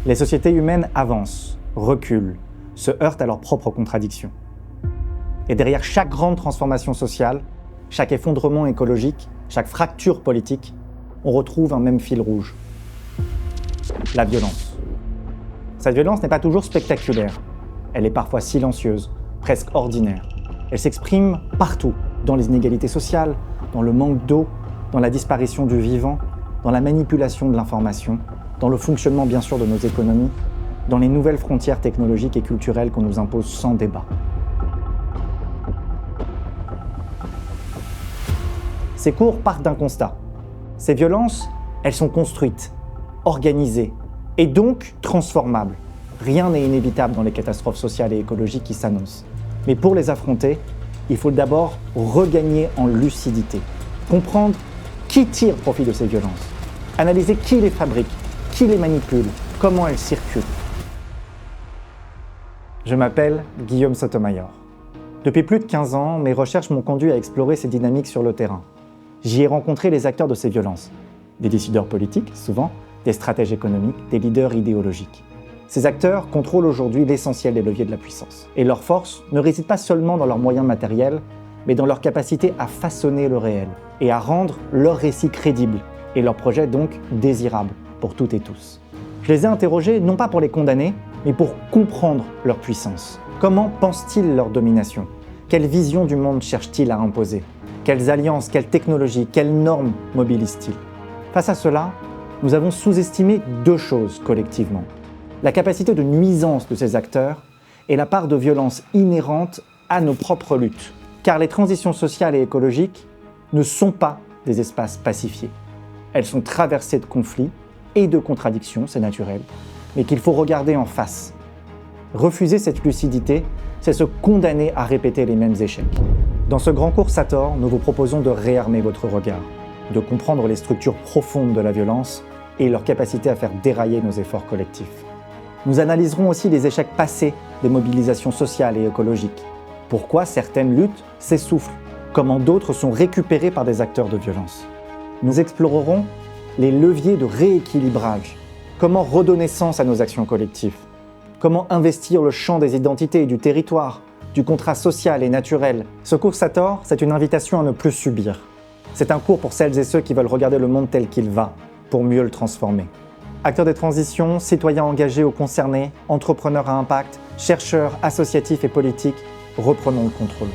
Les sociétés humaines avancent, reculent, se heurtent à leurs propres contradictions. Et derrière chaque grande transformation sociale, chaque effondrement écologique, chaque fracture politique, on retrouve un même fil rouge. La violence. Cette violence n'est pas toujours spectaculaire. Elle est parfois silencieuse, presque ordinaire. Elle s'exprime partout, dans les inégalités sociales, dans le manque d'eau, dans la disparition du vivant, dans la manipulation de l'information, dans le fonctionnement bien sûr de nos économies, dans les nouvelles frontières technologiques et culturelles qu'on nous impose sans débat. Ces cours partent d'un constat. Ces violences, elles sont construites, organisées et donc transformables. Rien n'est inévitable dans les catastrophes sociales et écologiques qui s'annoncent. Mais pour les affronter, il faut d'abord regagner en lucidité, comprendre qui tire profit de ces violences, analyser qui les fabrique, qui les manipule, comment elles circulent. Je m'appelle Guillaume Sotomayor. Depuis plus de 15 ans, mes recherches m'ont conduit à explorer ces dynamiques sur le terrain. J'y ai rencontré les acteurs de ces violences, des décideurs politiques, souvent, des stratèges économiques, des leaders idéologiques. Ces acteurs contrôlent aujourd'hui l'essentiel des leviers de la puissance. Et leur force ne réside pas seulement dans leurs moyens matériels, mais dans leur capacité à façonner le réel et à rendre leur récit crédible et leurs projets donc désirables pour toutes et tous. Je les ai interrogés non pas pour les condamner, mais pour comprendre leur puissance. Comment pensent-ils leur domination? Quelle vision du monde cherchent-ils à imposer? Quelles alliances, quelles technologies, quelles normes mobilisent-ils? Face à cela, nous avons sous-estimé deux choses collectivement. La capacité de nuisance de ces acteurs et la part de violence inhérente à nos propres luttes. Car les transitions sociales et écologiques ne sont pas des espaces pacifiés. Elles sont traversées de conflits et de contradictions, c'est naturel, mais qu'il faut regarder en face. Refuser cette lucidité, c'est se condamner à répéter les mêmes échecs. Dans ce grand cours Sator, nous vous proposons de réarmer votre regard, de comprendre les structures profondes de la violence et leur capacité à faire dérailler nos efforts collectifs. Nous analyserons aussi les échecs passés des mobilisations sociales et écologiques. Pourquoi certaines luttes s'essoufflent, comment d'autres sont récupérées par des acteurs de violence. Nous explorerons les leviers de rééquilibrage, comment redonner sens à nos actions collectives, comment investir le champ des identités et du territoire, du contrat social et naturel. Ce cours Sator, c'est une invitation à ne plus subir. C'est un cours pour celles et ceux qui veulent regarder le monde tel qu'il va, pour mieux le transformer. Acteurs des transitions, citoyens engagés ou concernés, entrepreneurs à impact, chercheurs, associatifs et politiques, reprenons le contrôle.